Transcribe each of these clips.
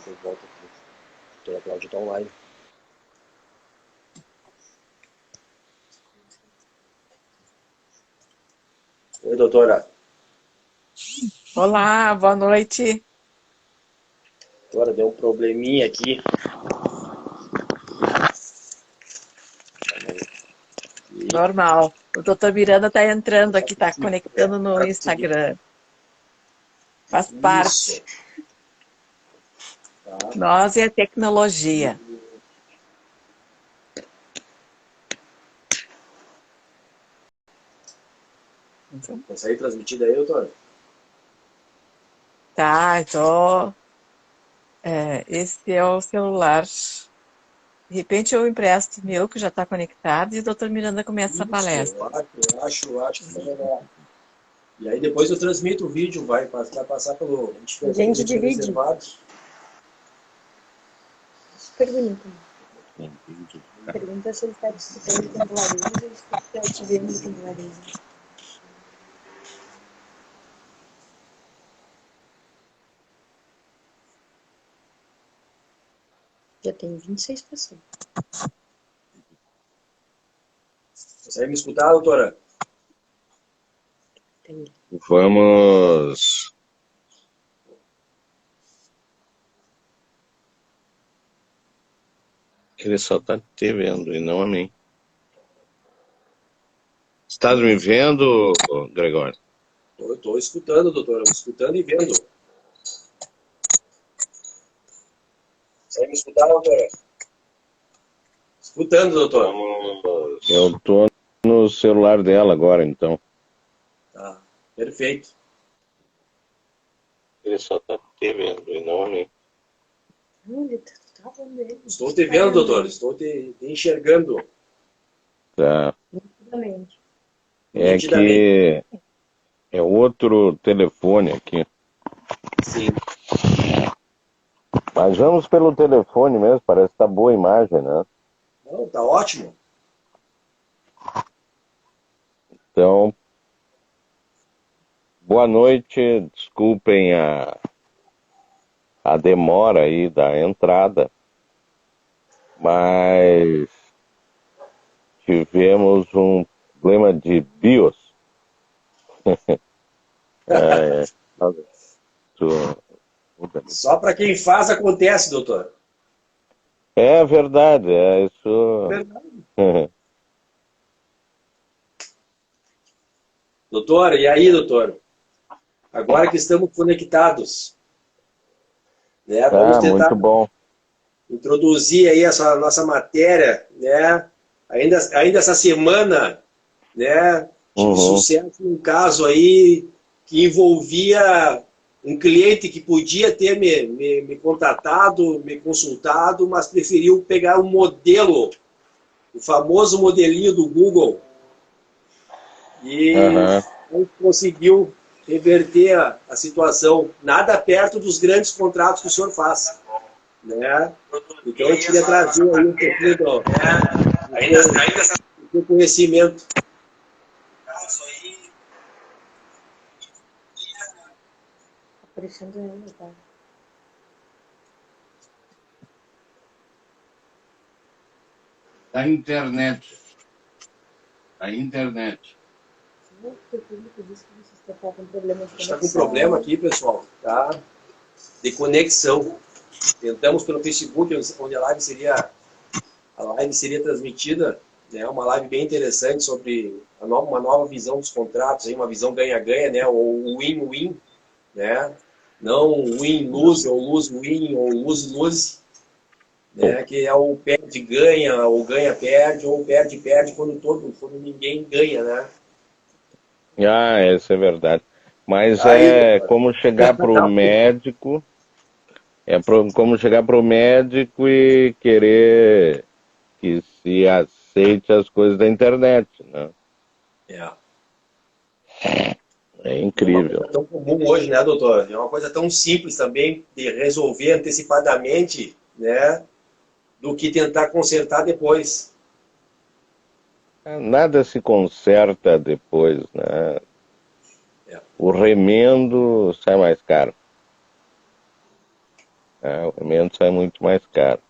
depois volta aqui. A doutora Cláudia está online. Oi, doutora. Olá, boa noite. Doutora, deu um probleminha aqui. Normal. O doutor Miranda está entrando aqui, está conectando no Instagram. Faz parte. Tá. Nós e a tecnologia. Consegue transmitir daí, doutora? Tá, então. Esse é o celular. De repente eu empresto o meu, que já está conectado, e o doutor Miranda começa a palestra. Eu acho que é melhor. E aí depois eu transmito o vídeo, vai passar pelo... A gente divide. Reservado. Pergunta. Pergunta se ele está disputando com o Laranja ou se está te vendo com o Laranja. Já tem 26 pessoas. Consegue me escutar, doutora? Tem. Vamos. Ele só está te vendo e não a mim. Estás me vendo, Gregório? Estou escutando, doutora. Escutando e vendo. Consegue me escutar, doutora? Escutando, doutora. Eu estou no celular dela agora, então. Tá, perfeito. Ele só está te vendo e não a mim. Não, ele tá vendo ele. Estou te vendo, doutor. Estou te enxergando. Tá. Nitidamente. É Nitidamente. que é outro telefone aqui. Sim. Mas vamos pelo telefone mesmo, parece que tá boa a imagem, né? Não, tá ótimo. Então, boa noite, desculpem a demora aí da entrada, mas tivemos um problema de BIOS. Só para quem faz acontece, doutor. É verdade, é isso. Verdade. Doutor, e aí, doutor? Agora que estamos conectados, né? Vamos tentar muito bom. introduzir aí essa nossa matéria, né? Ainda essa semana, né? Tive sucesso num caso aí que envolvia um cliente que podia ter me contatado, me consultado, mas preferiu pegar um modelo, o famoso modelinho do Google, e conseguiu reverter a situação, nada perto dos grandes contratos que o senhor faz, né? Então eu queria trazer aí um pouquinho do conhecimento. Aparecendo ainda, tá? Da internet. Da internet. O público disse que você está com problema de conexão. A gente está com problema aqui, pessoal, tá? De conexão. Tentamos pelo Facebook, onde a live seria transmitida, né? Uma live bem interessante sobre uma nova visão dos contratos, aí, uma visão ganha-ganha, né? Ou win-win, né? Não win-lose, ou lose-win, ou lose-lose, né? Que é o perde-ganha, ou ganha-perde, ou perde-perde quando ninguém ganha, né? Isso é verdade. Mas aí, como chegar para o médico, como chegar para o médico e querer que se aceite as coisas da internet, né? É incrível. É uma coisa tão comum hoje, né, doutor? É uma coisa tão simples também de resolver antecipadamente, né, do que tentar consertar depois. Nada se conserta depois, né? O remendo sai mais caro. O instrumento sai muito mais caro.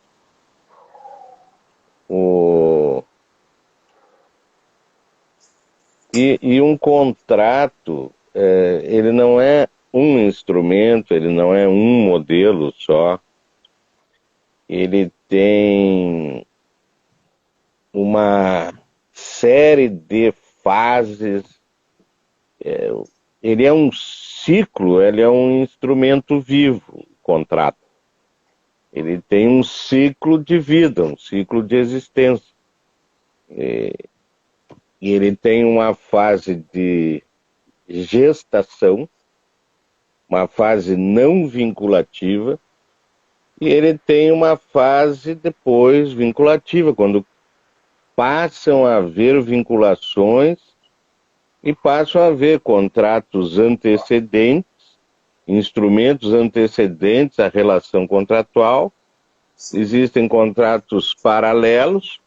E um contrato, ele não é um instrumento, ele não é um modelo só. Ele tem uma série de fases. Ele é um ciclo, ele é um instrumento vivo, o contrato. Ele tem um ciclo de vida, um ciclo de existência. E ele tem uma fase de gestação, uma fase não vinculativa, e ele tem uma fase depois vinculativa, quando passam a haver vinculações e passam a haver contratos antecedentes, instrumentos antecedentes à relação contratual. Existem contratos paralelos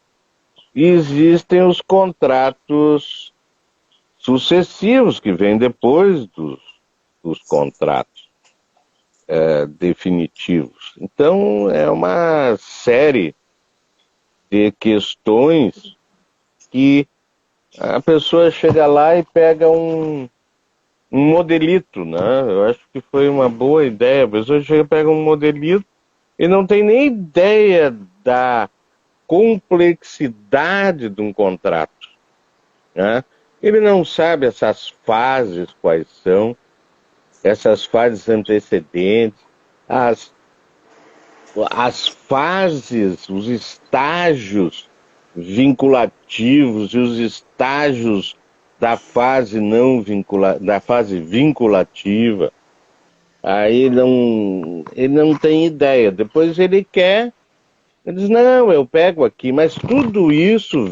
e existem os contratos sucessivos que vêm depois dos contratos definitivos. Então, é uma série de questões que a pessoa chega lá e pega um modelito, né? Eu acho que foi uma boa ideia. A pessoa chega e pega um modelito e não tem nem ideia da complexidade de um contrato, né? Ele não sabe essas fases quais são, essas fases antecedentes, as fases, os estágios vinculativos e os estágios da fase da fase vinculativa. Aí ele não tem ideia. Depois ele diz, não, eu pego aqui, mas tudo isso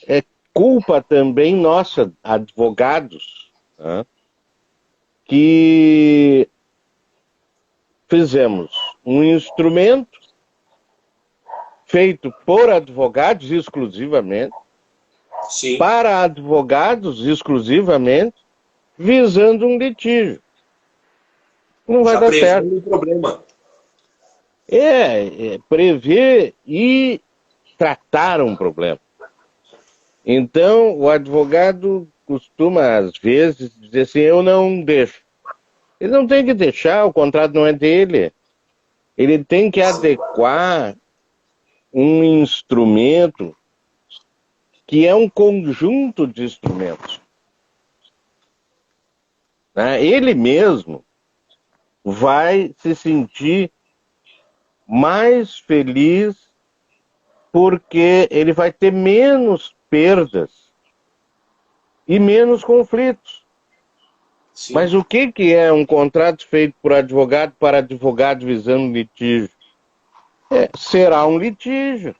é culpa também nossa, advogados, né, que fizemos um instrumento feito por advogados exclusivamente, Sim. para advogados exclusivamente, visando um litígio. Não vai dar certo. Um problema. Prever e tratar um problema. Então, o advogado costuma, às vezes, dizer assim, eu não deixo. Ele não tem que deixar, o contrato não é dele. Ele tem que adequar um instrumento que é um conjunto de instrumentos. Né? Ele mesmo vai se sentir mais feliz porque ele vai ter menos perdas e menos conflitos. Sim. Mas o que é um contrato feito por advogado para advogado visando litígio? Será um litígio.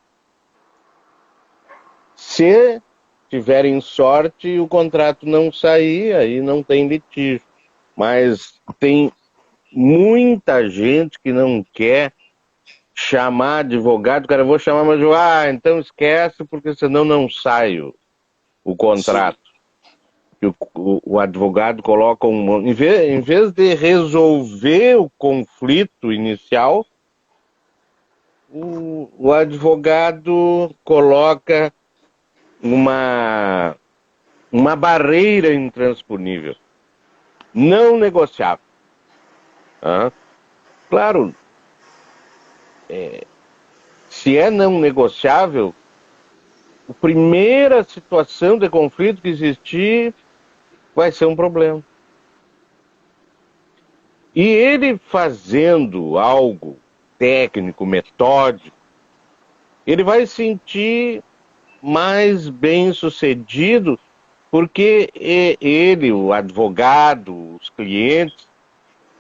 Se tiverem sorte e o contrato não sair, aí não tem litígio. Mas tem muita gente que não quer chamar advogado, cara, eu vou chamar meu advogado, então esquece, porque senão não sai o contrato. O advogado coloca em vez de resolver o conflito inicial, o advogado coloca uma barreira intransponível, não negociável. Claro, se é não negociável, a primeira situação de conflito que existir vai ser um problema. E ele fazendo algo técnico, metódico, ele vai sentir mais bem sucedido, porque ele, o advogado, os clientes,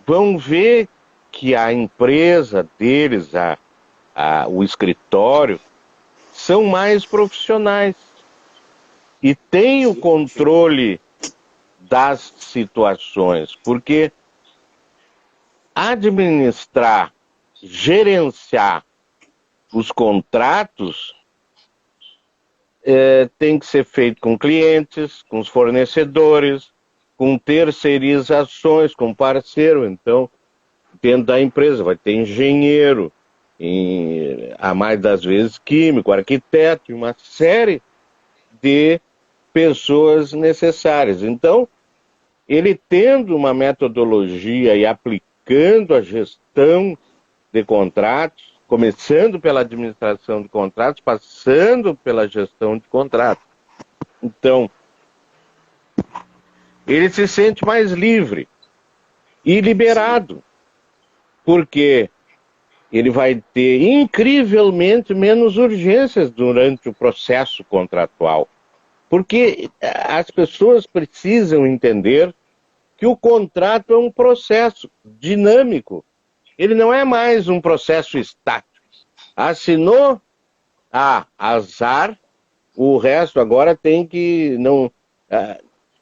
vão ver que a empresa deles, o escritório, são mais profissionais e têm o controle das situações, porque administrar, gerenciar os contratos tem que ser feito com clientes, com os fornecedores, com terceirizações, com parceiro. Então, dentro da empresa, vai ter engenheiro, a mais das vezes químico, arquiteto, e uma série de pessoas necessárias. Então, ele tendo uma metodologia e aplicando a gestão de contratos, começando pela administração de contratos, passando pela gestão de contratos. Então, ele se sente mais livre e liberado, porque ele vai ter incrivelmente menos urgências durante o processo contratual. Porque as pessoas precisam entender que o contrato é um processo dinâmico. Ele não é mais um processo estático. Assinou, azar, o resto agora tem que...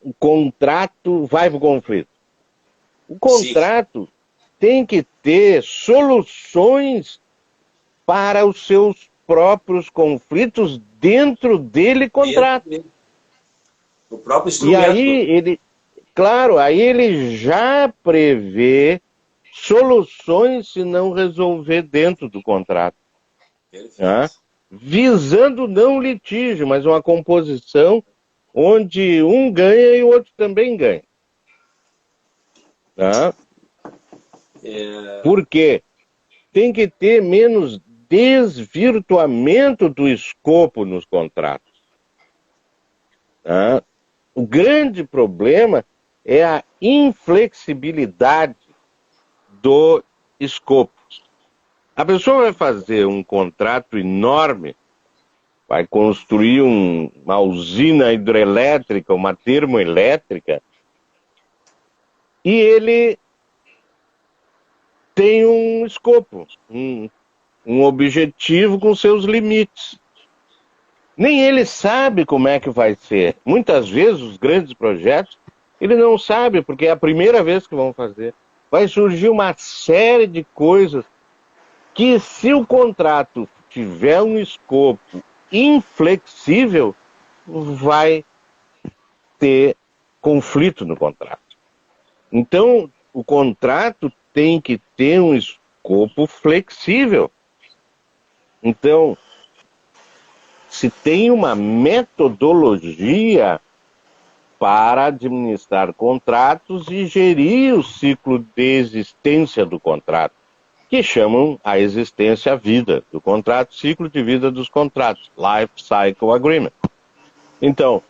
o contrato vai para o conflito. O contrato tem que ter soluções para os seus próprios conflitos dentro dele contrato. O próprio instrumento. E aí aí ele já prevê soluções se não resolver dentro do contrato. Visando não litígio, mas uma composição onde um ganha e o outro também ganha. Porque tem que ter menos desvirtuamento do escopo nos contratos. O grande problema é a inflexibilidade do escopo. A pessoa vai fazer um contrato enorme, vai construir uma usina hidrelétrica, uma termoelétrica, e ele tem um escopo, um objetivo com seus limites. Nem ele sabe como é que vai ser. Muitas vezes os grandes projetos, ele não sabe, porque é a primeira vez que vão fazer. Vai surgir uma série de coisas que, se o contrato tiver um escopo inflexível, vai ter conflito no contrato. Então, o contrato tem que ter um escopo flexível. Então, se tem uma metodologia para administrar contratos e gerir o ciclo de existência do contrato, que chamam a existência-vida do contrato, ciclo de vida dos contratos, Life Cycle Agreement. Então,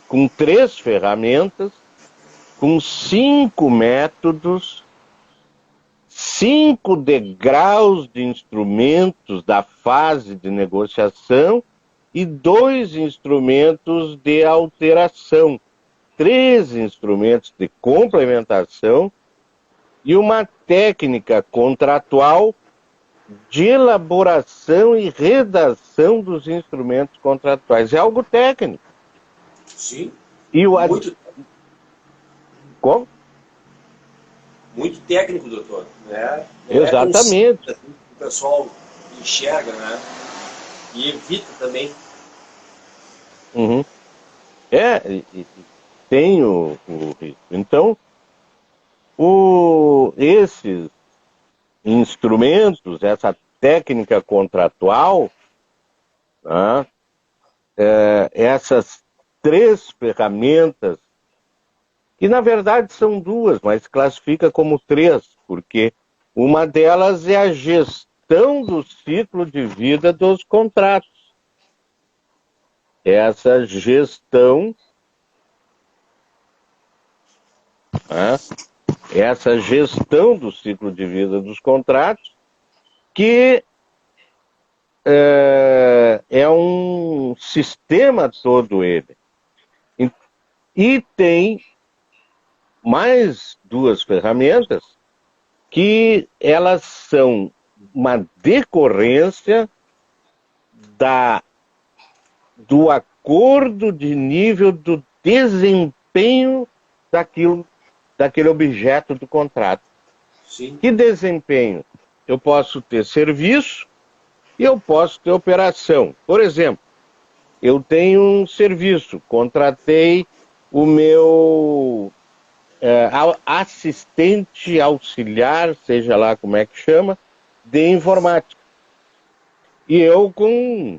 com 3 ferramentas, com 5 métodos, 5 degraus de instrumentos da fase de negociação e 2 instrumentos de alteração, 3 instrumentos de complementação e uma técnica contratual de elaboração e redação dos instrumentos contratuais. É algo técnico. Sim. E o Como? Muito técnico, doutor. Né? Exatamente. O pessoal enxerga, né? E evita também. Tem o risco. Então, esses instrumentos, essa técnica contratual, essas 3 ferramentas, que na verdade são 2, mas classifica como 3, porque uma delas é a gestão do ciclo de vida dos contratos. Essa gestão do ciclo de vida dos contratos, que é um sistema todo ele. E tem mais 2 ferramentas que elas são uma decorrência do acordo de nível do desempenho daquele objeto do contrato. Sim. Que desempenho? Eu posso ter serviço e eu posso ter operação. Por exemplo, eu tenho um serviço, contratei o meu assistente auxiliar, seja lá como é que chama, de informática. E eu com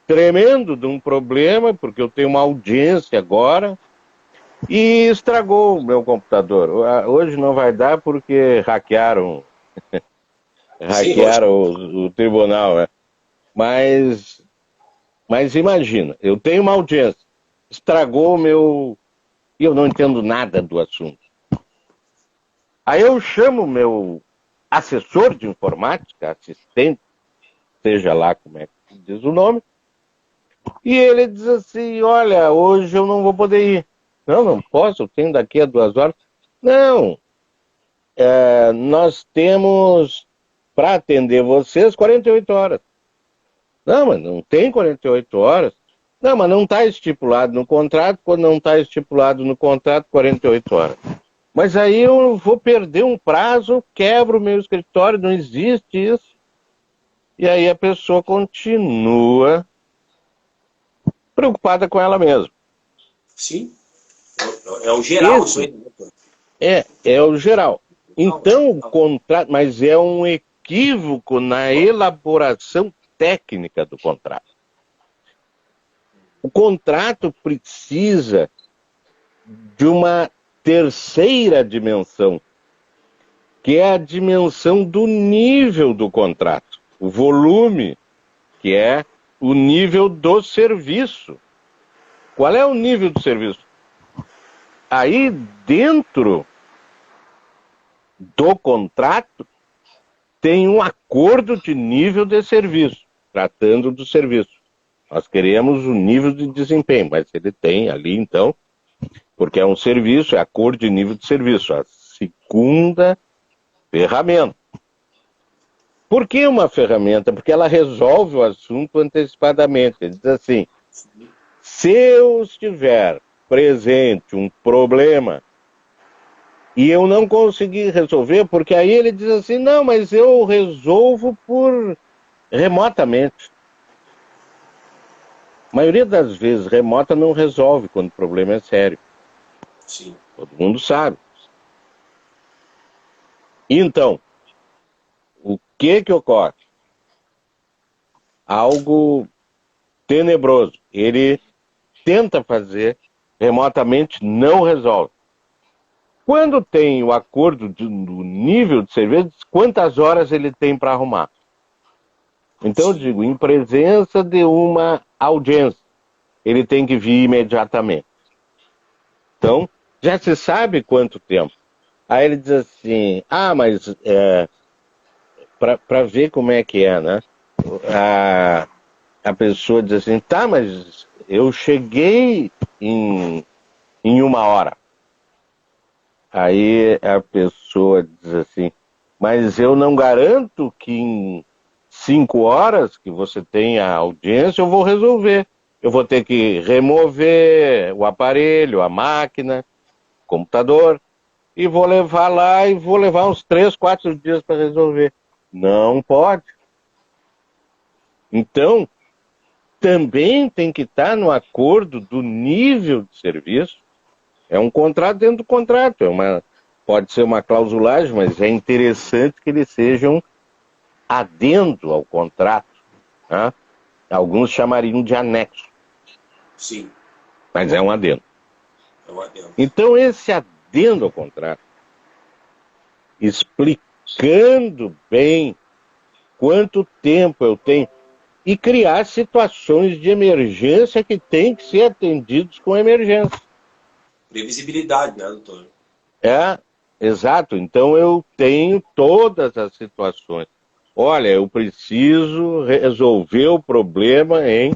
tremendo de um problema, porque eu tenho uma audiência agora, e estragou o meu computador. Hoje não vai dar porque hackearam o tribunal, né? Mas imagina, eu tenho uma audiência, estragou o meu... E eu não entendo nada do assunto. Aí eu chamo o meu assessor de informática, assistente, seja lá como é que diz o nome, e ele diz assim, olha, hoje eu não vou poder ir. Não posso, eu tenho daqui a 2 horas. Não, nós temos para atender vocês 48 horas. Não, mas não tem 48 horas. Não, mas não está estipulado no contrato, quando não está estipulado no contrato, 48 horas. Mas aí eu vou perder um prazo, quebro o meu escritório, não existe isso. E aí a pessoa continua preocupada com ela mesma. Sim, é o geral isso aí. É o geral. Então, o contrato, mas é um equívoco na elaboração técnica do contrato. O contrato precisa de uma terceira dimensão, que é a dimensão do nível do contrato, o volume, que é o nível do serviço. Qual é o nível do serviço? Aí dentro do contrato tem um acordo de nível de serviço, tratando do serviço. Nós queremos o nível de desempenho, mas ele tem ali, então, porque é um serviço, é acordo de nível de serviço, a segunda ferramenta. Por que uma ferramenta? Porque ela resolve o assunto antecipadamente. Ele diz assim, se eu estiver presente um problema e eu não conseguir resolver, porque aí ele diz assim, não, mas eu resolvo por remotamente. A maioria das vezes, remota não resolve quando o problema é sério. Sim. Todo mundo sabe. Então, o que ocorre? Algo tenebroso. Ele tenta fazer, remotamente não resolve. Quando tem o acordo do nível de serviço, quantas horas ele tem para arrumar? Então eu digo, em presença de uma audiência, ele tem que vir imediatamente. Então, já se sabe quanto tempo. Aí ele diz assim, mas para ver como é que é, né? A pessoa diz assim, tá, mas eu cheguei em 1 hora. Aí a pessoa diz assim, mas eu não garanto que em 5 horas que você tem a audiência eu vou resolver. Eu vou ter que remover o aparelho, a máquina, o computador, e vou levar lá e vou levar uns 3, 4 dias para resolver. Não pode. Então, também tem que estar no acordo do nível de serviço. É um contrato dentro do contrato. Pode ser uma clausulagem, mas é interessante que eles sejam adendo ao contrato. Né? Alguns chamariam de anexo. Sim. Mas é um adendo. É um adendo. Então, esse adendo ao contrato, explicando bem quanto tempo eu tenho, e criar situações de emergência que têm que ser atendidos com emergência. Previsibilidade, né, doutor? Exato. Então eu tenho todas as situações. Olha, eu preciso resolver o problema em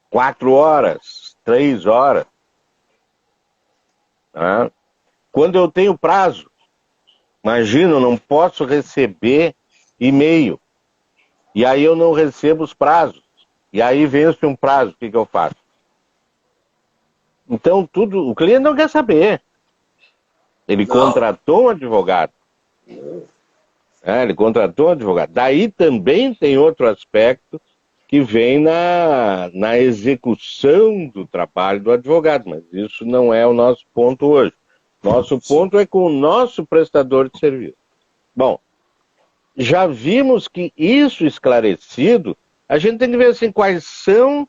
4 horas, 3 horas. Tá? Quando eu tenho prazo, imagina, eu não posso receber e-mail. E aí eu não recebo os prazos. E aí vence um prazo, o que eu faço? Então o cliente não quer saber. Ele contratou um advogado. Ele contratou um advogado. Daí também tem outro aspecto que vem na execução do trabalho do advogado, mas isso não é o nosso ponto hoje. Nosso ponto é com o nosso prestador de serviço. Bom, já vimos que isso esclarecido, a gente tem que ver assim, quais são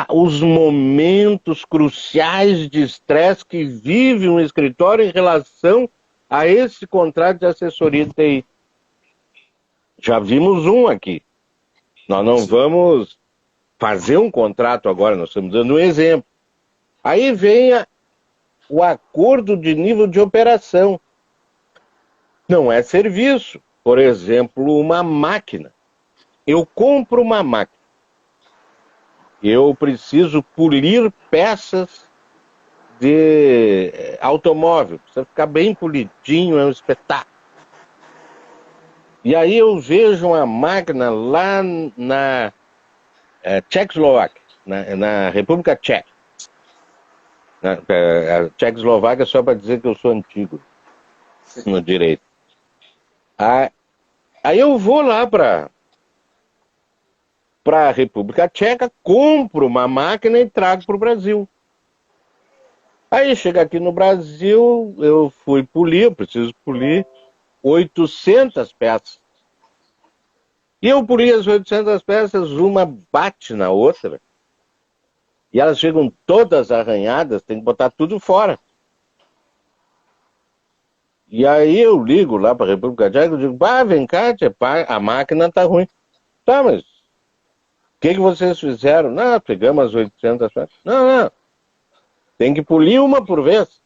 os momentos cruciais de estresse que vive um escritório em relação a esse contrato de assessoria de TI. Já vimos um aqui. Nós não vamos fazer um contrato agora, nós estamos dando um exemplo. Aí vem o acordo de nível de operação. Não é serviço. Por exemplo, uma máquina. Eu compro uma máquina. Eu preciso polir peças de automóvel. Precisa ficar bem polidinho, é um espetáculo. E aí eu vejo uma máquina lá na Tchecoslováquia, na República Tcheca. A Tchecoslováquia é só para dizer que eu sou antigo no direito. Aí eu vou lá para a República Tcheca, compro uma máquina e trago para o Brasil. Aí chega aqui no Brasil, eu fui polir, eu preciso polir 800 peças. E eu poli as 800 peças, uma bate na outra. E elas chegam todas arranhadas, tem que botar tudo fora. E aí eu ligo lá para a República Tcheca e digo, vem cá, a máquina tá ruim. Tá, mas o que vocês fizeram? Não, pegamos as 800 peças. Não, tem que polir uma por vez.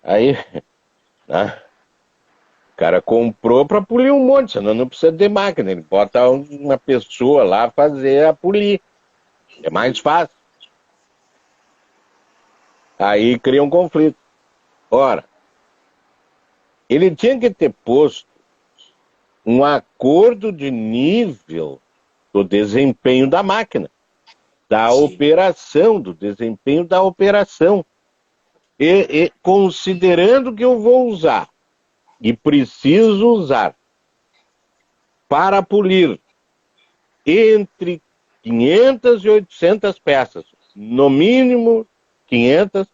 Aí, o cara comprou para polir um monte, senão não precisa de máquina. Ele bota uma pessoa lá fazer a polir. É mais fácil. Aí cria um conflito. Ora, ele tinha que ter posto um acordo de nível do desempenho da máquina, da operação, do desempenho da operação. E considerando que eu vou usar, e preciso usar, para polir entre 500 e 800 peças, no mínimo 500,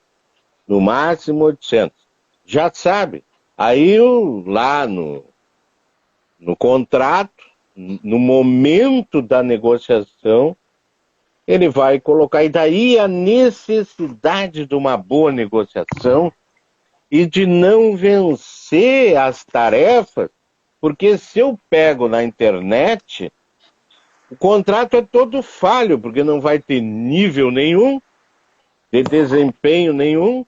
no máximo 800. Já sabe, aí lá no contrato, no momento da negociação, ele vai colocar, e daí a necessidade de uma boa negociação e de não vencer as tarefas, porque se eu pego na internet, o contrato é todo falho, porque não vai ter nível nenhum, de desempenho nenhum,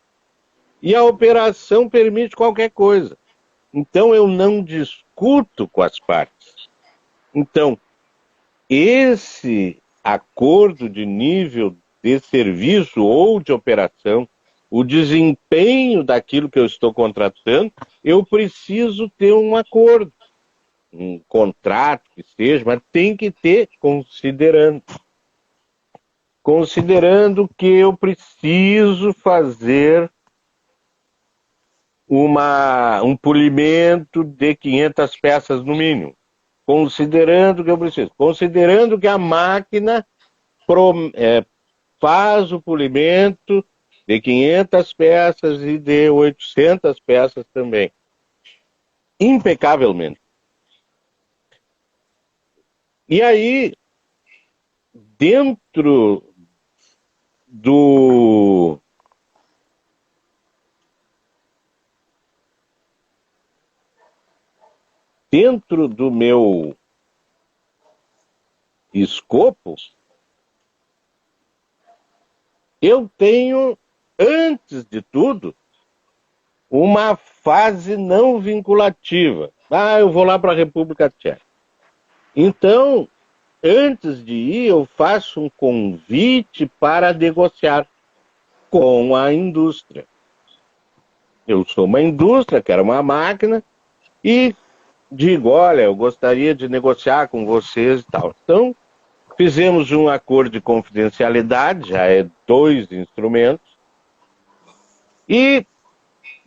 e a operação permite qualquer coisa. Então eu não discuto com as partes. Então, esse acordo de nível de serviço ou de operação, o desempenho daquilo que eu estou contratando, eu preciso ter um acordo, um contrato que seja, mas tem que ter considerando que eu preciso fazer um polimento de 500 peças no mínimo, considerando que a máquina faz o polimento de 500 peças e de 800 peças também, impecavelmente. E aí, dentro do meu escopo, eu tenho, antes de tudo, uma fase não vinculativa. Eu vou lá para a República Tcheca. Então, antes de ir, eu faço um convite para negociar com a indústria. Eu sou uma indústria, quero uma máquina, e digo, olha, eu gostaria de negociar com vocês e tal. Então, fizemos um acordo de confidencialidade, já é 2 instrumentos, e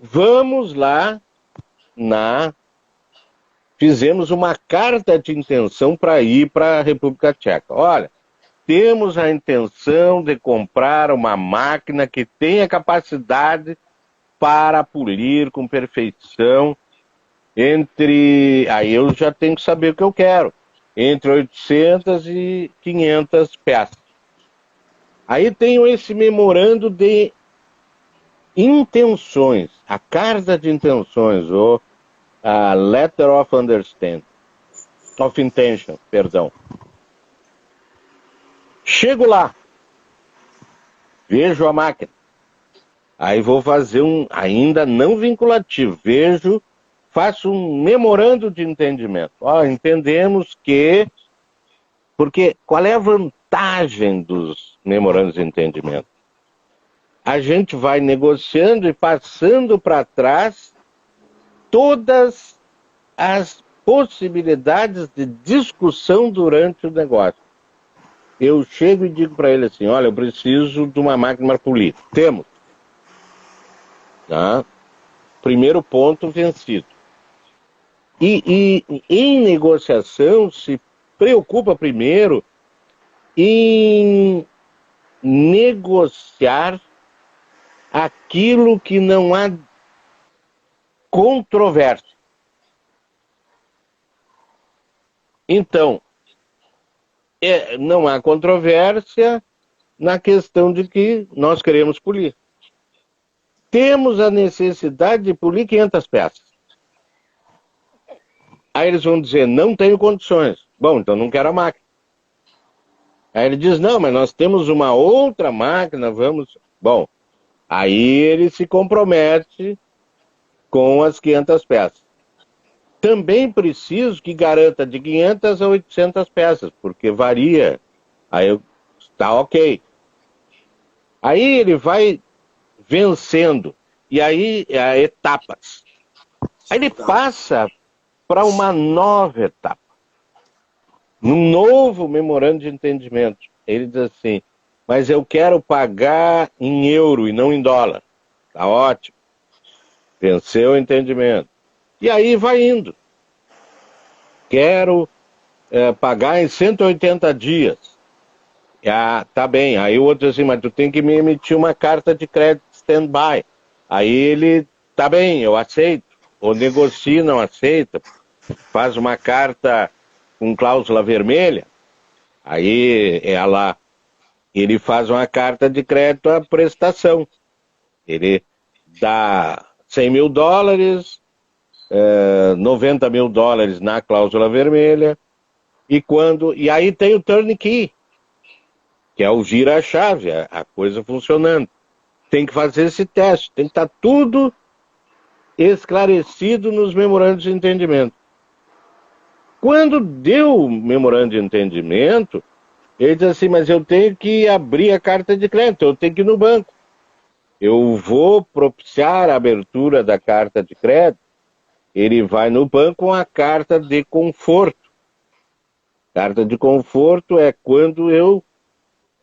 vamos lá fizemos uma carta de intenção para ir para a República Tcheca. Olha, temos a intenção de comprar uma máquina que tenha capacidade para polir com perfeição aí eu já tenho que saber o que eu quero, entre 800 e 500 peças. Aí tenho esse memorando de intenções, a carta de intenções, ou a letter of intention, perdão. Chego lá, vejo a máquina, aí vou fazer ainda não vinculativo, faço um memorando de entendimento. Entendemos que... Porque qual é a vantagem dos memorandos de entendimento? A gente vai negociando e passando para trás todas as possibilidades de discussão durante o negócio. Eu chego e digo para ele assim, olha, eu preciso de uma máquina para polir. Temos. Tá? Primeiro ponto vencido. E em negociação se preocupa primeiro em negociar aquilo que não há controvérsia. Então, não há controvérsia na questão de que nós queremos polir. Temos a necessidade de polir 500 peças. Aí eles vão dizer, não tenho condições. Bom, então não quero a máquina. Aí ele diz, não, mas nós temos uma outra máquina, vamos... Bom, aí ele se compromete com as 500 peças. Também preciso que garanta de 500 a 800 peças, porque varia. Aí está ok. Aí ele vai vencendo. E aí há etapas. Aí ele passa para uma nova etapa. Num novo memorando de entendimento. Ele diz assim, mas eu quero pagar em euro e não em dólar. Tá ótimo. Venceu o entendimento. E aí vai indo. Quero pagar em 180 dias. Tá bem. Aí o outro diz assim, mas tu tem que me emitir uma carta de crédito stand-by. Aí ele, tá bem, eu aceito. Ou negocia, não aceita. Faz uma carta com cláusula vermelha. Aí ele faz uma carta de crédito à prestação. Ele dá 100 mil dólares, 90 mil dólares na cláusula vermelha, e aí tem o turnkey, que é o gira-chave, a coisa funcionando. Tem que fazer esse teste, tem que estar tudo esclarecido nos memorandos de entendimento. Quando deu o memorando de entendimento, ele diz assim, mas eu tenho que abrir a carta de crédito, eu tenho que ir no banco. Eu vou propiciar a abertura da carta de crédito. Ele vai no banco com a carta de conforto. Carta de conforto é quando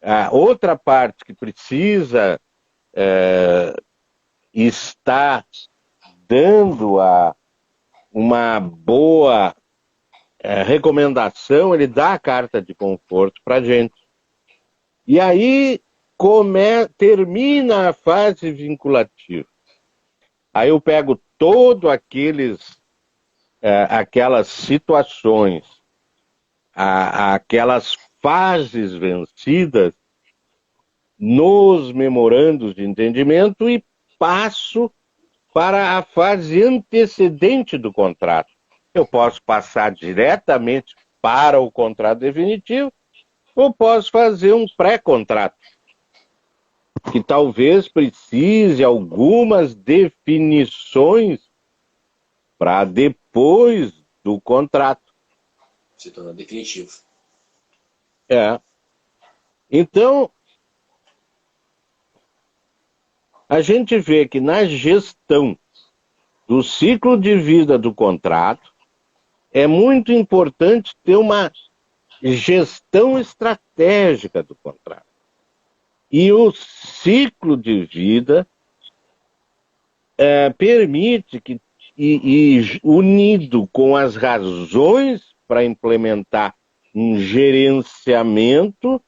a outra parte que precisa está dando uma boa recomendação, ele dá a carta de conforto para a gente. E aí termina a fase vinculativa. Aí eu pego todo aquelas situações, aquelas fases vencidas nos memorandos de entendimento e passo para a fase antecedente do contrato. Eu posso passar diretamente para o contrato definitivo ou posso fazer um pré-contrato, que talvez precise algumas definições para depois do contrato. Se tornar definitivo. Então, a gente vê que na gestão do ciclo de vida do contrato, é muito importante ter uma gestão estratégica do contrato. E o ciclo de vida permite que, unido com as razões para implementar um gerenciamento,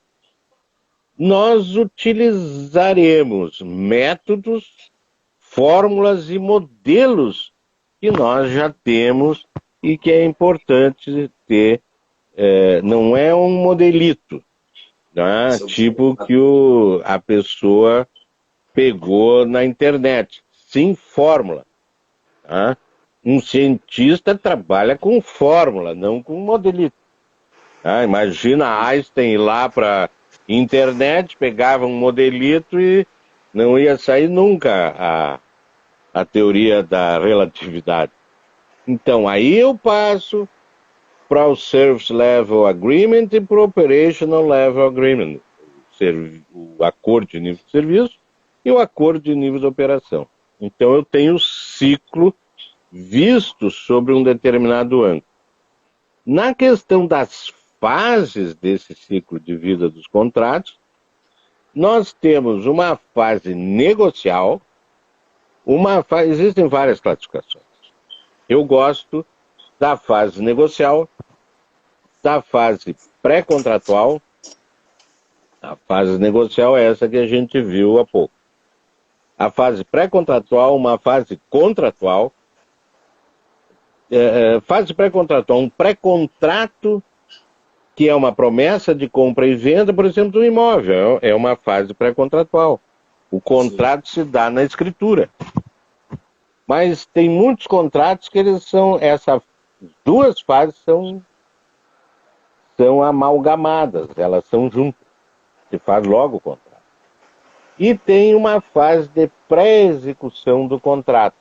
nós utilizaremos métodos, fórmulas e modelos que nós já temos e que é importante ter. Não é um modelito, né? Tipo que a pessoa pegou na internet. Sim, fórmula. Tá? Um cientista trabalha com fórmula, não com modelito. Tá? Imagina Einstein ir lá para internet, pegava um modelito e não ia sair nunca a teoria da relatividade. Então, aí eu passo para o Service Level Agreement e para o Operational Level Agreement. O acordo de nível de serviço e o acordo de nível de operação. Então, eu tenho o ciclo visto sobre um determinado ângulo. Na questão das fases desse ciclo de vida dos contratos, nós temos uma fase negocial, existem várias classificações. Eu gosto da fase negocial, da fase pré-contratual. A fase negocial é essa que a gente viu há pouco. A fase pré-contratual, uma fase contratual. Fase pré-contratual, um pré-contrato que é uma promessa de compra e venda, por exemplo, do imóvel. É uma fase pré-contratual. O contrato se dá na escritura. Mas tem muitos contratos que eles são... Essas duas fases são amalgamadas, elas são juntas. Se faz logo o contrato. E tem uma fase de pré-execução do contrato.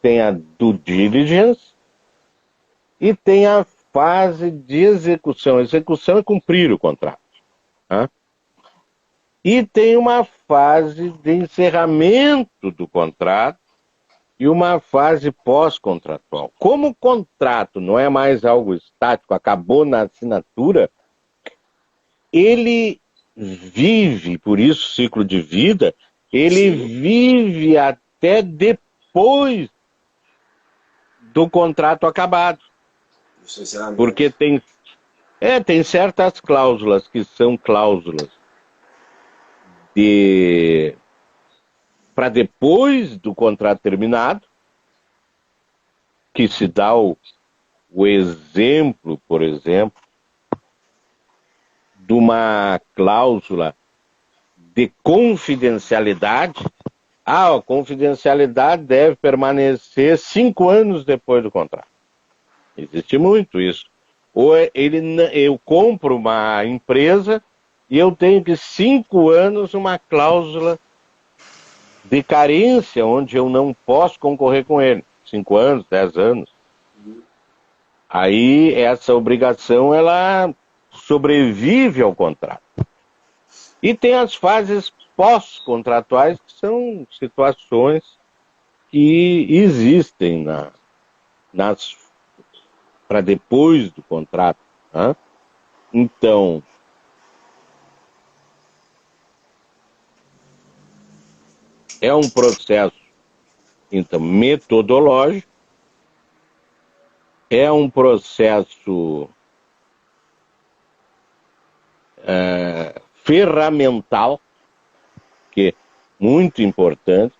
Tem a due diligence e tem a fase de execução. Execução é cumprir o contrato. Tá? E tem uma fase de encerramento do contrato e uma fase pós-contratual. Como o contrato não é mais algo estático, acabou na assinatura, ele vive, por isso ciclo de vida, ele vive até depois do contrato acabado. Porque tem certas cláusulas que são cláusulas para depois do contrato terminado, que se dá o exemplo, por exemplo, de uma cláusula de confidencialidade. A confidencialidade deve permanecer 5 anos depois do contrato. Existe muito isso. Ou eu compro uma empresa e eu tenho que 5 anos uma cláusula de carência, onde eu não posso concorrer com ele. 5 anos, 10 anos. Aí essa obrigação, ela sobrevive ao contrato. E tem as fases pós-contratuais, que são situações que existem para depois do contrato. Né? Então, é um processo metodológico, é um processo ferramental, que é muito importante.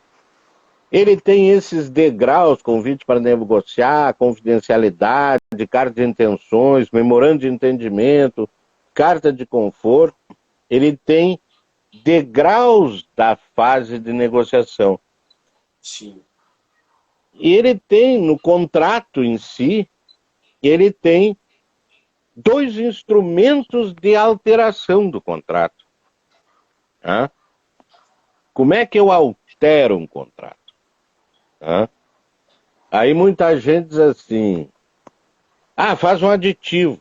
Ele tem esses degraus: convite para negociar, confidencialidade, carta de intenções, memorando de entendimento, carta de conforto. Ele tem degraus da fase de negociação. Sim. E ele tem, no contrato em si, ele tem 2 instrumentos de alteração do contrato. Tá? Como é que eu altero um contrato? Tá? Aí muita gente diz assim: faz um aditivo.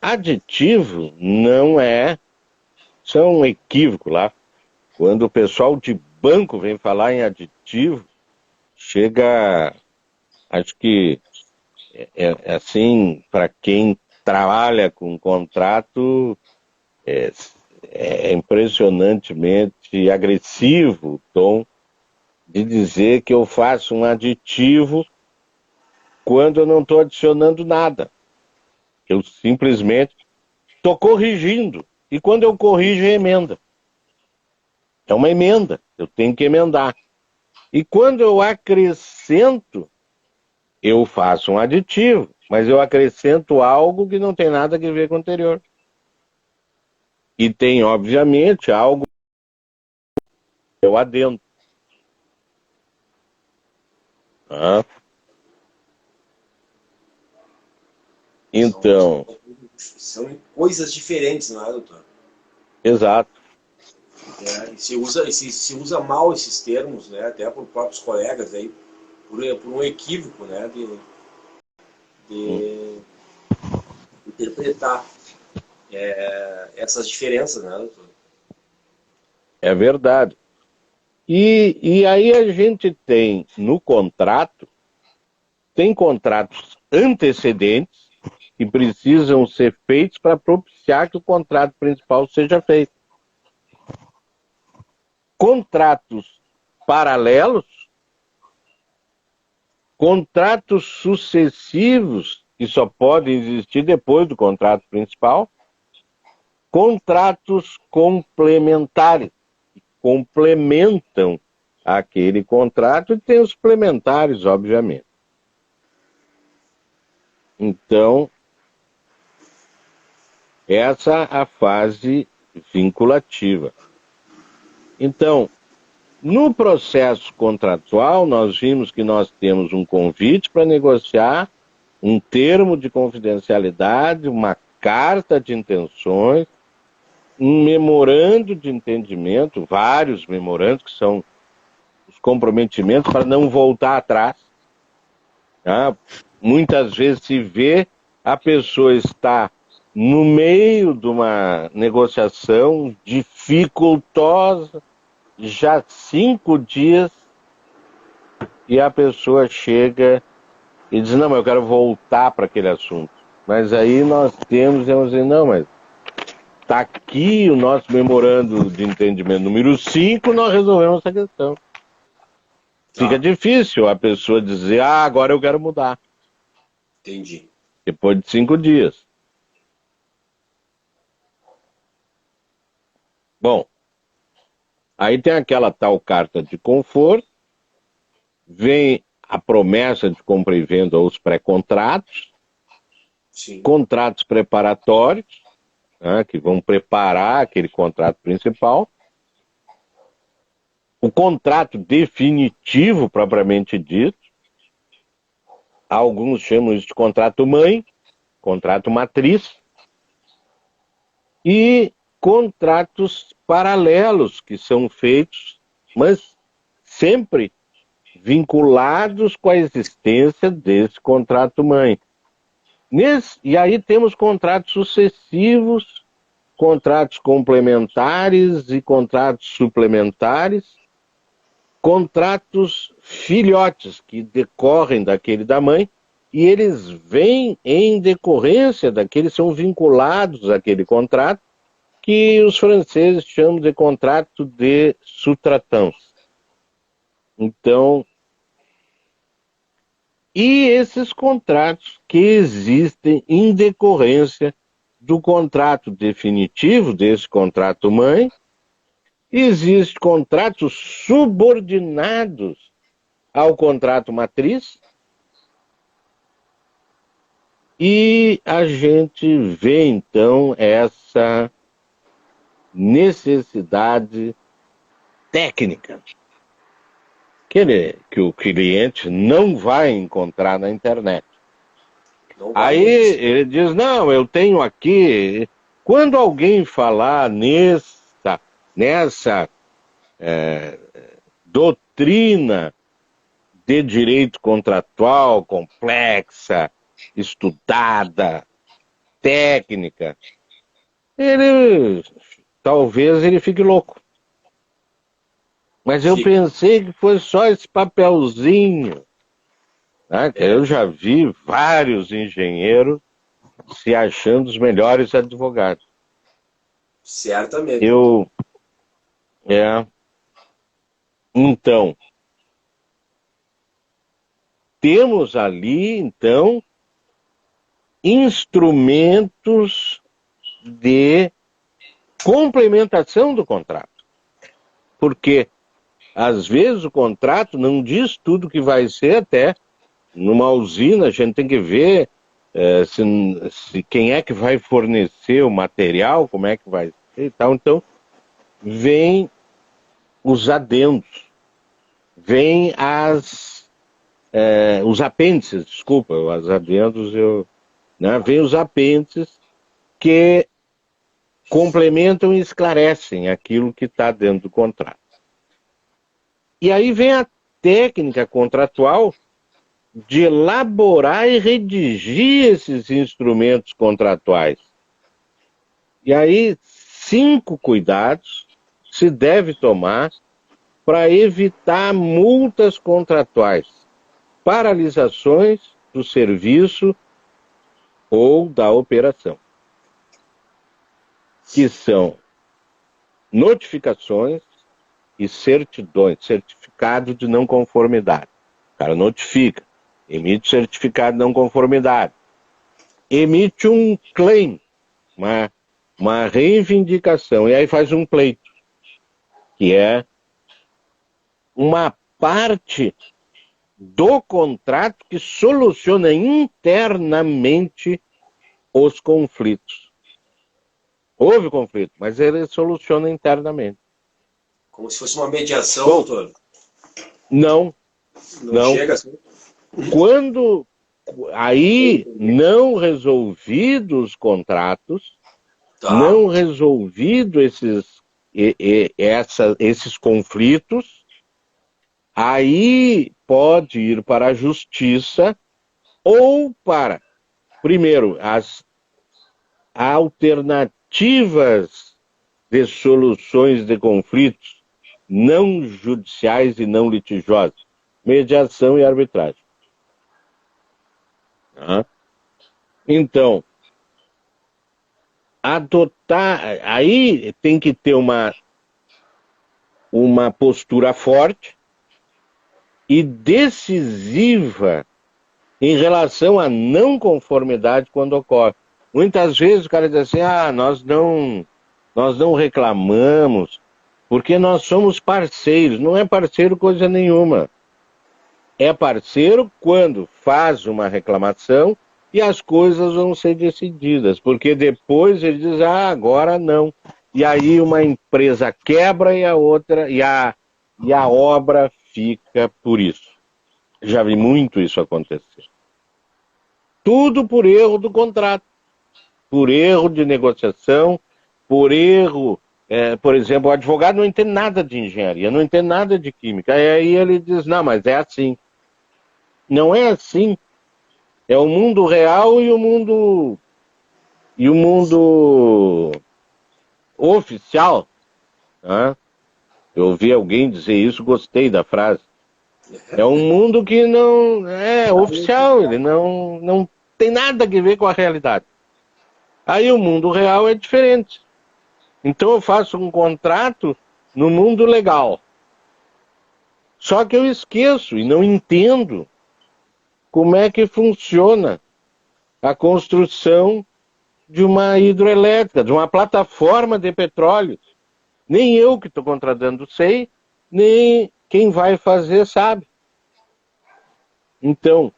Aditivo não é... Isso é um equívoco lá. Quando o pessoal de banco vem falar em aditivo, chega... Acho que assim, para quem trabalha com contrato, é impressionantemente agressivo o tom de dizer que eu faço um aditivo quando eu não estou adicionando nada. Eu simplesmente estou corrigindo E quando eu corrijo, é emenda. É uma emenda, eu tenho que emendar. E quando eu acrescento, eu faço um aditivo, mas eu acrescento algo que não tem nada a ver com o anterior. E tem, obviamente, algo que eu adendo. Ah. Então. São coisas diferentes, não é, doutor? Exato. E se usa mal esses termos, né? Até por próprios colegas aí, por um equívoco, né? De interpretar essas diferenças, né, doutor? É verdade. E aí a gente tem no contrato, tem contratos antecedentes que precisam ser feitos para propiciar que o contrato principal seja feito. Contratos paralelos, contratos sucessivos, que só podem existir depois do contrato principal, contratos complementares, que complementam aquele contrato, e tem os suplementares, obviamente. Então, essa é a fase vinculativa. Então, no processo contratual, nós vimos que nós temos um convite para negociar, um termo de confidencialidade, uma carta de intenções, um memorando de entendimento, vários memorandos, que são os comprometimentos para não voltar atrás. Tá? Muitas vezes se vê a pessoa está no meio de uma negociação dificultosa, já 5 dias, e a pessoa chega e diz, não, mas eu quero voltar para aquele assunto. Mas aí nós temos, não, mas está aqui o nosso memorando de entendimento número 5, nós resolvemos essa questão. Fica difícil a pessoa dizer, agora eu quero mudar. Entendi. Depois de 5 dias. Bom, aí tem aquela tal carta de conforto, vem a promessa de compra e venda ou os pré-contratos, contratos preparatórios, né, que vão preparar aquele contrato principal, o contrato definitivo, propriamente dito, alguns chamam isso de contrato mãe, contrato matriz, e contratos paralelos que são feitos, mas sempre vinculados com a existência desse contrato mãe. E aí temos contratos sucessivos, contratos complementares e contratos suplementares, contratos filhotes que decorrem daquele da mãe, e eles vêm em decorrência daqueles, são vinculados àquele contrato, que os franceses chamam de contrato de sous-traitance. Então, e esses contratos que existem em decorrência do contrato definitivo, desse contrato mãe, existem contratos subordinados ao contrato matriz, e a gente vê então essa necessidade técnica que o cliente não vai encontrar na internet. Aí ele diz, não, eu tenho aqui... Quando alguém falar nessa doutrina de direito contratual complexa, estudada, técnica, talvez ele fique louco. Mas eu pensei que foi só esse papelzinho. Né? Eu já vi vários engenheiros se achando os melhores advogados. Certamente. Então, temos ali, então, instrumentos de complementação do contrato. Porque, às vezes, o contrato não diz tudo que vai ser até numa usina, a gente tem que ver se quem é que vai fornecer o material, como é que vai ser e tal. Então, vem os adendos, vem os apêndices, desculpa, os adendos, vem os apêndices que complementam e esclarecem aquilo que está dentro do contrato. E aí vem a técnica contratual de elaborar e redigir esses instrumentos contratuais. E aí, 5 cuidados se deve tomar para evitar multas contratuais, paralisações do serviço ou da operação, que são notificações e certidões, certificado de não conformidade. O cara notifica, emite certificado de não conformidade, emite um claim, uma reivindicação, e aí faz um pleito, que é uma parte do contrato que soluciona internamente os conflitos. Houve conflito, mas ele soluciona internamente. Como se fosse uma mediação, doutor? Não. Não chega assim? Quando aí não resolvidos os contratos, não resolvidos esses conflitos, aí pode ir para a justiça ou para, primeiro, as alternativas de soluções de conflitos não judiciais e não litigiosas, mediação e arbitragem. Então, aí tem que ter uma postura forte e decisiva em relação à não conformidade quando ocorre. Muitas vezes o cara diz assim, nós não reclamamos porque nós somos parceiros. Não é parceiro coisa nenhuma. É parceiro quando faz uma reclamação e as coisas vão ser decididas, porque depois ele diz, agora não. E aí uma empresa quebra e a outra, e a obra fica por isso. Já vi muito isso acontecer. Tudo por erro do contrato, por erro de negociação, por erro, por exemplo, o advogado não entende nada de engenharia, não entende nada de química, e aí ele diz, não, mas é assim. Não é assim. É o mundo real e o mundo oficial. Eu ouvi alguém dizer isso, gostei da frase. É um mundo que não é oficial, ele não tem nada a ver com a realidade. Aí o mundo real é diferente. Então eu faço um contrato no mundo legal. Só que eu esqueço e não entendo como é que funciona a construção de uma hidrelétrica, de uma plataforma de petróleo. Nem eu que estou contratando sei, nem quem vai fazer sabe. Então,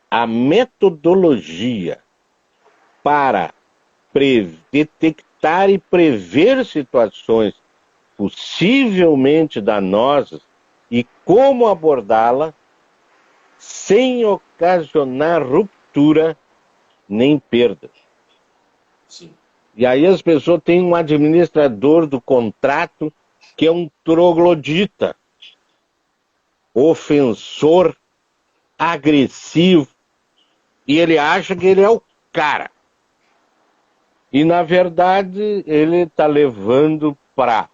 a metodologia para detectar e prever situações possivelmente danosas e como abordá-la sem ocasionar ruptura nem perda. Sim. E aí as pessoas têm um administrador do contrato que é um troglodita, ofensor, agressivo, e ele acha que ele é o cara. E, na verdade, ele está levando para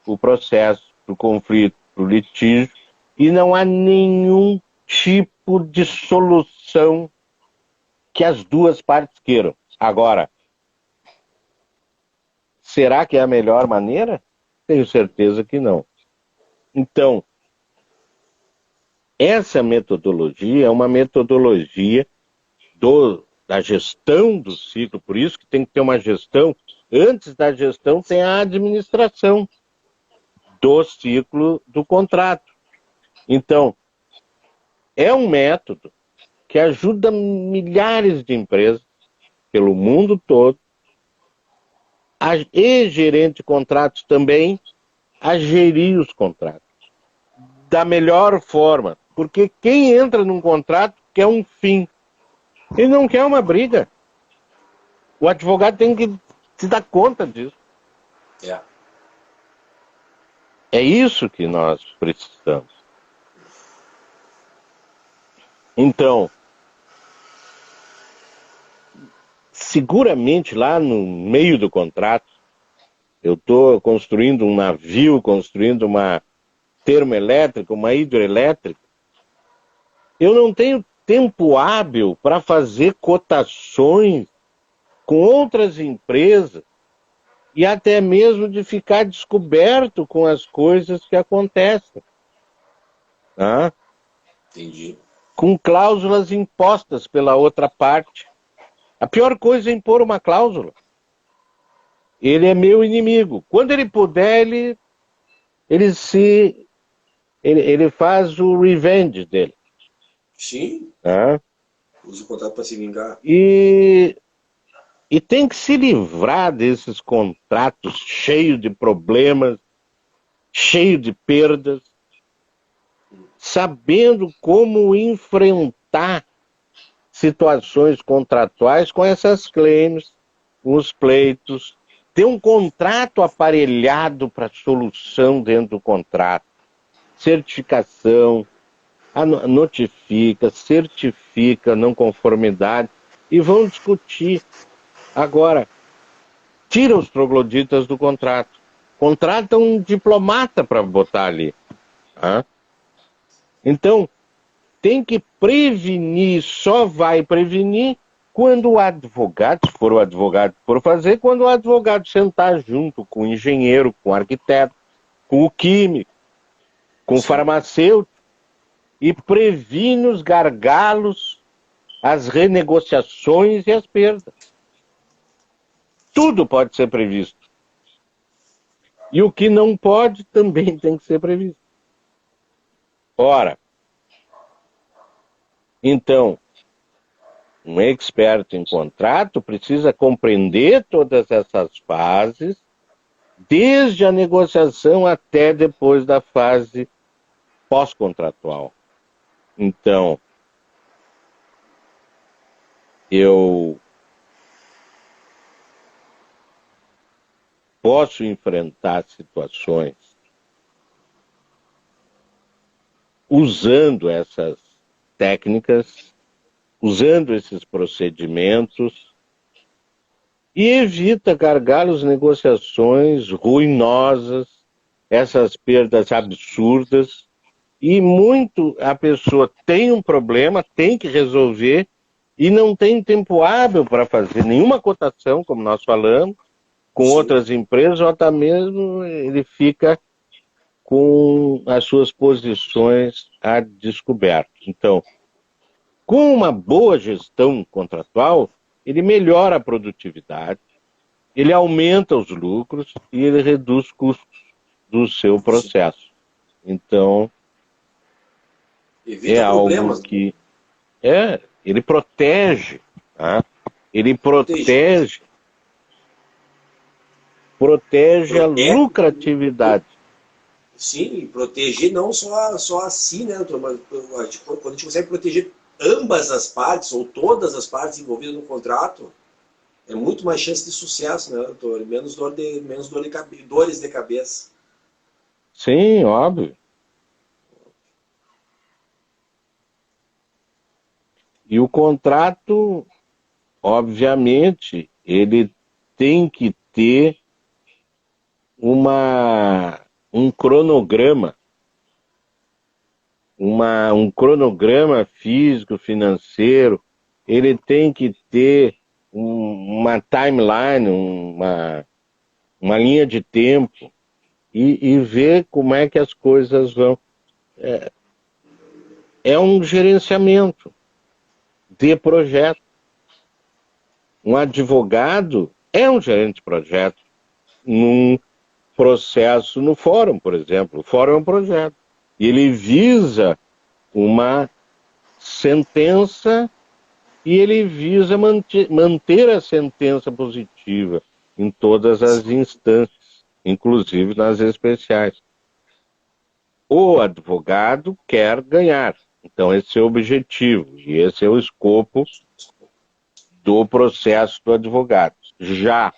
o processo, para o conflito, para o litígio, e não há nenhum tipo de solução que as duas partes queiram. Agora, será que é a melhor maneira? Tenho certeza que não. Então, essa metodologia é uma metodologia da gestão do ciclo, por isso que tem que ter uma gestão Antes da gestão tem a administração do ciclo do contrato. Então, é um método que ajuda milhares de empresas pelo mundo todo, e gerente de contratos também, a gerir os contratos da melhor forma. Porque quem entra num contrato quer um fim. Ele não quer uma briga. O advogado tem que se dar conta disso. É isso que nós precisamos. Então, seguramente lá no meio do contrato, eu estou construindo um navio, construindo uma termoelétrica, uma hidroelétrica, eu não tenho tempo hábil para fazer cotações com outras empresas e até mesmo de ficar descoberto com as coisas que acontecem. Tá? Entendi. Com cláusulas impostas pela outra parte. A pior coisa é impor uma cláusula. Ele é meu inimigo. Quando ele puder, ele faz o revenge dele. Sim. Tá? Usa o contrato para se vingar. E tem que se livrar desses contratos cheios de problemas, cheios de perdas, sabendo como enfrentar situações contratuais com essas claims, com os pleitos, ter um contrato aparelhado para solução dentro do contrato, certificação, notifica, certifica não conformidade e vão discutir. Agora, tira os trogloditas do contrato. Contrata um diplomata para botar ali. Tá? Então, tem que prevenir, só vai prevenir quando o advogado, se for o advogado que for fazer, quando o advogado sentar junto com o engenheiro, com o arquiteto, com o químico, com o farmacêutico, e previne os gargalos, as renegociações e as perdas. Tudo pode ser previsto. E o que não pode também tem que ser previsto. Ora, então, um expert em contrato precisa compreender todas essas fases, desde a negociação até depois da fase pós-contratual. Então, eu posso enfrentar situações usando essas técnicas, usando esses procedimentos e evita gargalos, negociações ruinosas, essas perdas absurdas. E muito a pessoa tem um problema, tem que resolver e não tem tempo hábil para fazer nenhuma cotação, como nós falamos, com outras empresas, ou até mesmo ele fica com as suas posições a descoberto. Então, com uma boa gestão contratual, ele melhora a produtividade, ele aumenta os lucros e ele reduz custos do seu processo. Então, evita é problemas, algo que ele protege, tá? Ele protege a lucratividade. Sim, proteger não só assim, né, doutor? Mas quando a gente consegue proteger ambas as partes, ou todas as partes envolvidas no contrato, é muito mais chance de sucesso, né, doutor? Menos dores de cabeça. Sim, óbvio. E o contrato, obviamente, ele tem que ter um cronograma, um cronograma físico, financeiro, ele tem que ter uma timeline, uma linha de tempo e ver como é que as coisas vão. É um gerenciamento de projeto. Um advogado é um gerente de projeto num processo no fórum, por exemplo. O fórum é um projeto. E ele visa uma sentença e ele visa manter a sentença positiva em todas as instâncias, inclusive nas especiais. O advogado quer ganhar. Então, esse é o objetivo e esse é o escopo do processo do advogado. Já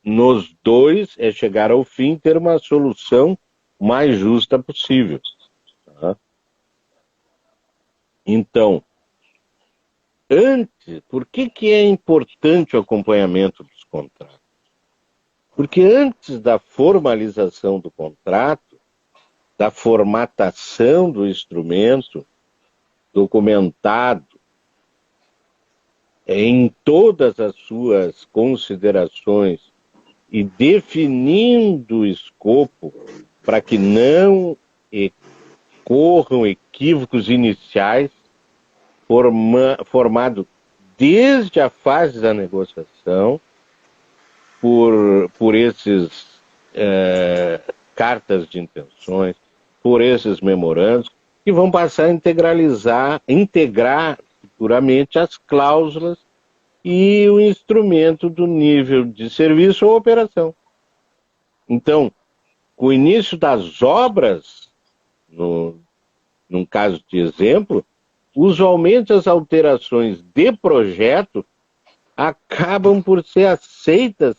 nos dois é chegar ao fim e ter uma solução mais justa possível. Tá? Então, por que é importante o acompanhamento dos contratos? Porque antes da formalização do contrato, da formatação do instrumento documentado em todas as suas considerações e definindo o escopo para que não ocorram equívocos iniciais, formado desde a fase da negociação por esses cartas de intenções, por esses memorandos, que vão passar a integrar futuramente as cláusulas e o instrumento do nível de serviço ou operação. Então, com o início das obras, num caso de exemplo, usualmente as alterações de projeto acabam por ser aceitas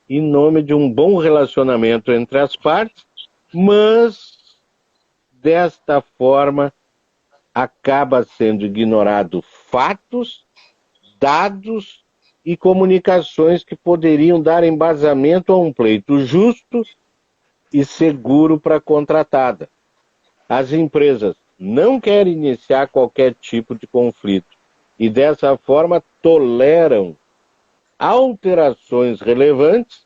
em nome de um bom relacionamento entre as partes, mas desta forma acaba sendo ignorado fatos, dados e comunicações que poderiam dar embasamento a um pleito justo e seguro para a contratada. As empresas não querem iniciar qualquer tipo de conflito e dessa forma toleram alterações relevantes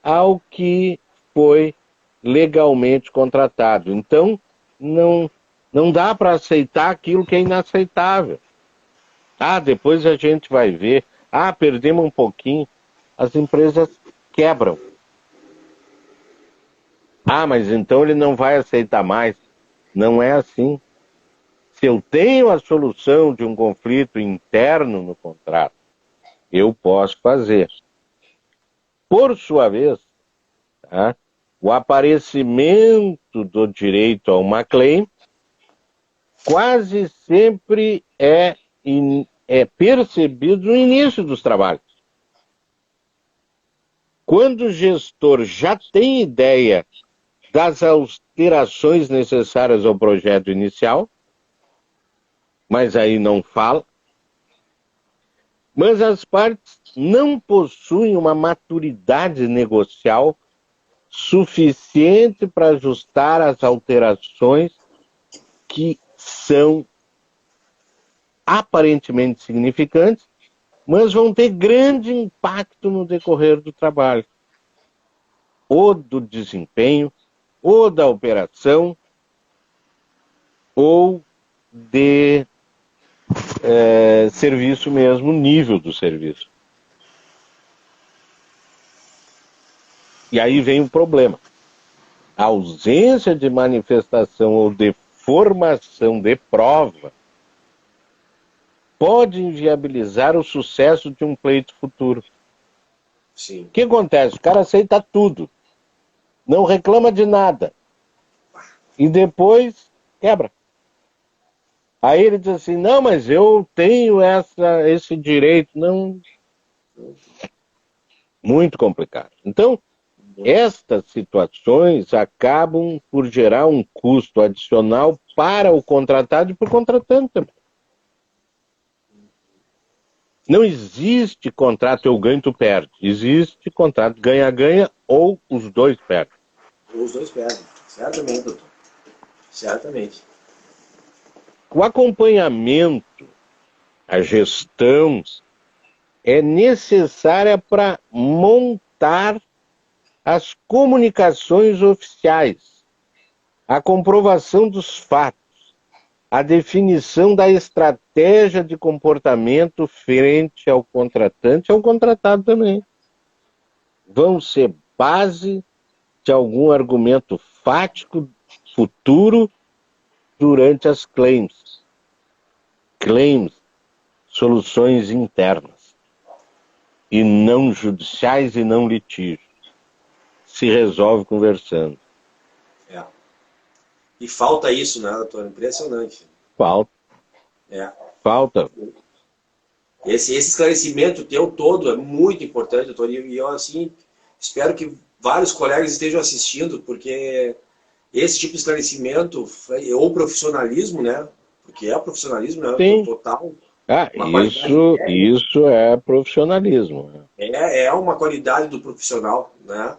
ao que foi legalmente contratado. Então, não dá para aceitar aquilo que é inaceitável. Depois a gente vai ver. Perdemos um pouquinho. As empresas quebram. Mas então ele não vai aceitar mais. Não é assim. Se eu tenho a solução de um conflito interno no contrato, eu posso fazer. Por sua vez, o aparecimento do direito a uma claim quase sempre é percebido no início dos trabalhos. Quando o gestor já tem ideia das alterações necessárias ao projeto inicial, mas aí não fala, mas as partes não possuem uma maturidade negocial suficiente para ajustar as alterações que são aparentemente significantes, mas vão ter grande impacto no decorrer do trabalho, ou do desempenho, ou da operação, ou de serviço mesmo, nível do serviço. E aí vem o problema. A ausência de manifestação ou de formação de prova pode inviabilizar o sucesso de um pleito futuro. Sim. O que acontece? O cara aceita tudo, não reclama de nada, e depois quebra. Aí ele diz assim, não, mas eu tenho esse direito. Não. Muito complicado. Então, estas situações acabam por gerar um custo adicional para o contratado e para o contratante também. Não existe contrato eu ganho, tu perde. Existe contrato ganha-ganha ou os dois perdem. Os dois perdem. Certamente, doutor. Certamente. O acompanhamento, a gestão, é necessária para montar as comunicações oficiais, a comprovação dos fatos, a definição da estratégia estratégia de comportamento frente ao contratante, ao contratado também. Vão ser base de algum argumento fático futuro durante as claims. Claims, soluções internas, e não judiciais e não litígios. Se resolve conversando. É. E falta isso, né, doutor? Impressionante. Falta. Falta. Esse esclarecimento teu todo é muito importante, doutor. E eu, assim, espero que vários colegas estejam assistindo, porque esse tipo de esclarecimento, ou profissionalismo, né? Porque é profissionalismo, né? Sim. Total. Isso é profissionalismo. É uma qualidade do profissional, né?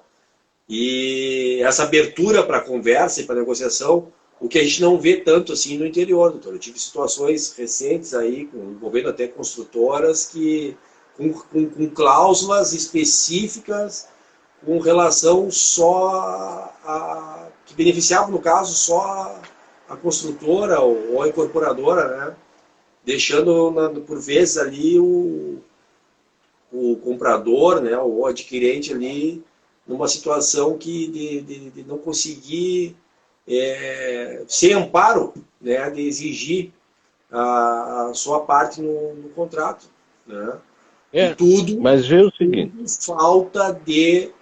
E essa abertura para conversa e para negociação, o que a gente não vê tanto assim no interior, doutor. Eu tive situações recentes aí, envolvendo até construtoras, que com cláusulas específicas com relação só que beneficiavam, no caso, só a construtora ou a incorporadora, né? Deixando, por vezes, ali o comprador, né, o adquirente ali numa situação de não conseguir sem amparo, né, de exigir a sua parte no contrato, né? E tudo, mas vê o seguinte, falta de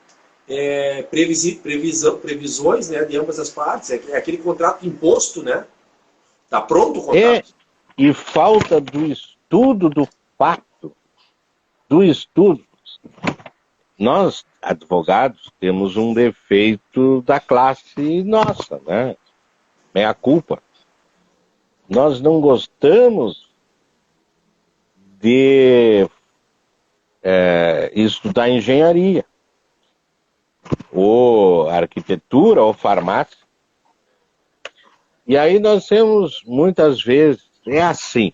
previsões, né, de ambas as partes. É aquele contrato imposto, né? Tá pronto o contrato. E falta do estudo do fato, do estudo. Nós, advogados, temos um defeito da classe nossa, né? É a culpa. Nós não gostamos de estudar engenharia, ou arquitetura, ou farmácia. E aí nós temos, muitas vezes, é assim.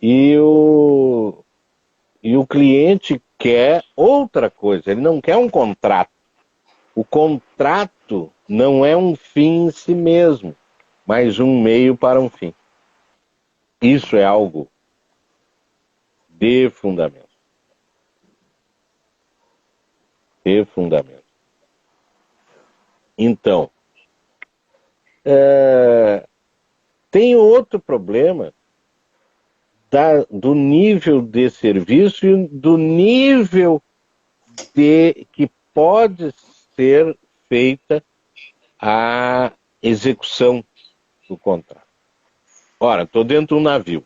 E o cliente quer outra coisa, ele não quer um contrato. O contrato não é um fim em si mesmo, mas um meio para um fim. Isso é algo de fundamento. De fundamento. Então, tem outro problema do nível de serviço e do nível que pode ser feita a execução do contrato. Ora, estou dentro de um navio.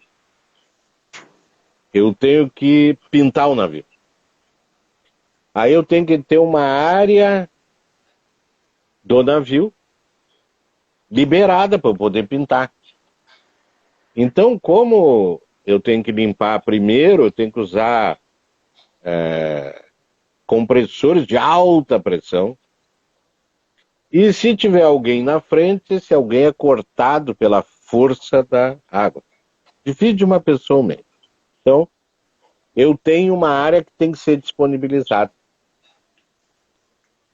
Eu tenho que pintar o navio. Aí eu tenho que ter uma área do navio liberada para eu poder pintar. Então, como eu tenho que limpar primeiro, eu tenho que usar compressores de alta pressão. E se tiver alguém na frente, esse alguém é cortado pela força da água. Difícil de uma pessoa mesmo. Então, eu tenho uma área que tem que ser disponibilizada.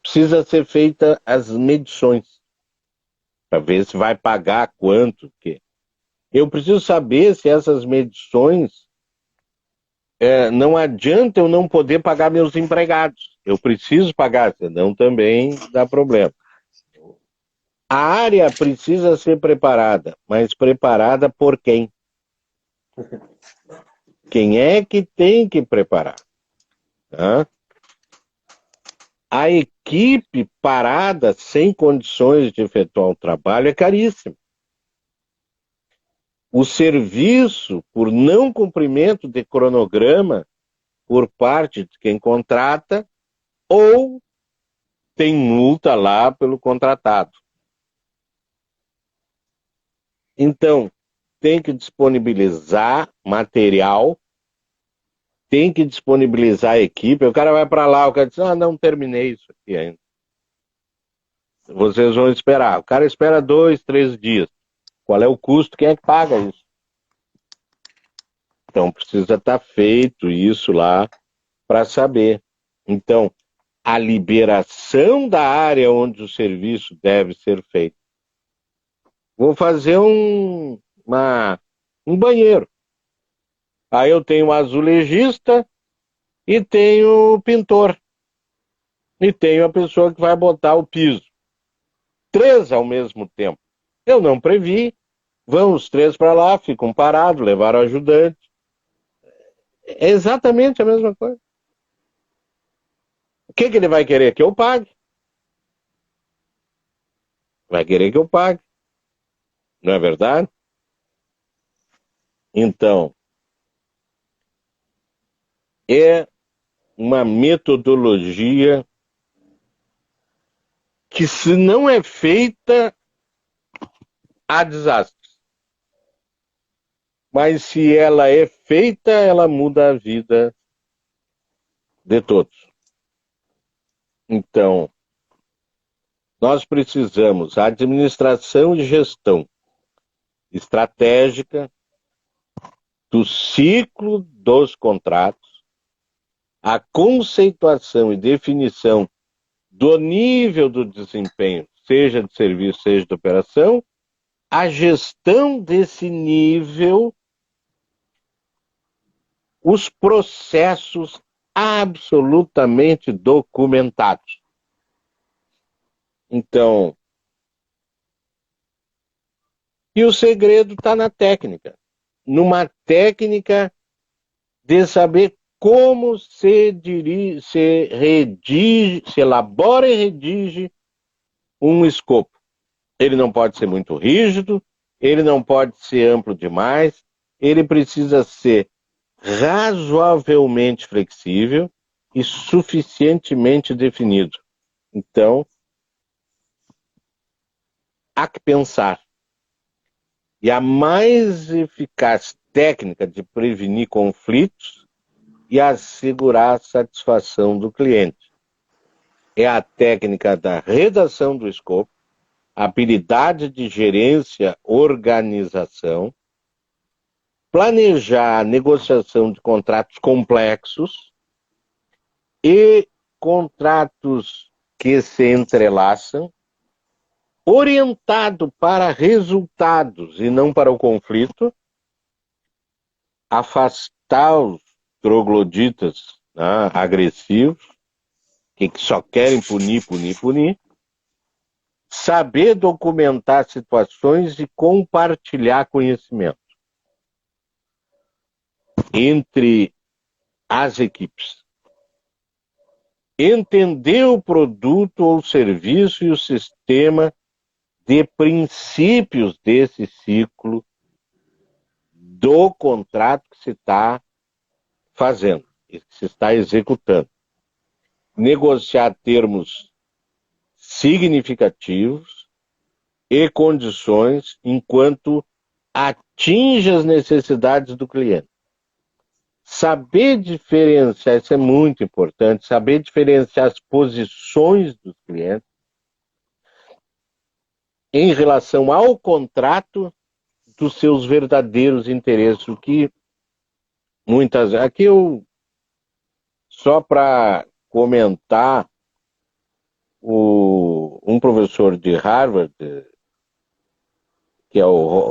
Precisa ser feita as medições, para ver se vai pagar quanto. Que. Eu preciso saber se essas medições não adianta eu não poder pagar meus empregados. Eu preciso pagar, senão também dá problema. A área precisa ser preparada, mas preparada por quem? Quem é que tem que preparar? A equipe parada, sem condições de efetuar o trabalho, é caríssima. O serviço, por não cumprimento de cronograma por parte de quem contrata, ou tem multa lá pelo contratado. Então, tem que disponibilizar material, tem que disponibilizar a equipe. O cara vai para lá, o cara diz, não terminei isso aqui ainda. Vocês vão esperar. O cara espera 2, 3 dias. Qual é o custo? Quem é que paga isso? Então, precisa estar feito isso lá para saber. Então, a liberação da área onde o serviço deve ser feito. Vou fazer um um banheiro. Aí eu tenho o azulejista e tenho o pintor. E tenho a pessoa que vai botar o piso. 3 ao mesmo tempo. Eu não previ. Vão os 3 para lá, ficam parados, levaram ajudante. É exatamente a mesma coisa. O que ele vai querer? Que eu pague. Vai querer que eu pague. Não é verdade? Então, é uma metodologia que, se não é feita, há desastres. Mas se ela é feita, ela muda a vida de todos. Então, nós precisamos administração e gestão estratégica do ciclo dos contratos, a conceituação e definição do nível do desempenho, seja de serviço, seja de operação, a gestão desse nível, os processos absolutamente documentados. Então, e o segredo está na técnica. Numa técnica de saber como se elabora e redige um escopo. Ele não pode ser muito rígido, ele não pode ser amplo demais, ele precisa ser razoavelmente flexível e suficientemente definido. Então, há que pensar. E a mais eficaz técnica de prevenir conflitos e assegurar a satisfação do cliente é a técnica da redação do escopo, habilidade de gerência, organização, planejar a negociação de contratos complexos e contratos que se entrelaçam, orientado para resultados e não para o conflito, afastar os trogloditas, né, agressivos, que só querem punir, saber documentar situações e compartilhar conhecimento entre as equipes. Entender o produto ou serviço e o sistema de princípios desse ciclo do contrato que se está fazendo, que se está executando. Negociar termos significativos e condições enquanto atinge as necessidades do cliente. Saber diferenciar, isso é muito importante, saber diferenciar as posições dos clientes em relação ao contrato dos seus verdadeiros interesses, o que muitas... Aqui eu, só para comentar, um professor de Harvard, que é o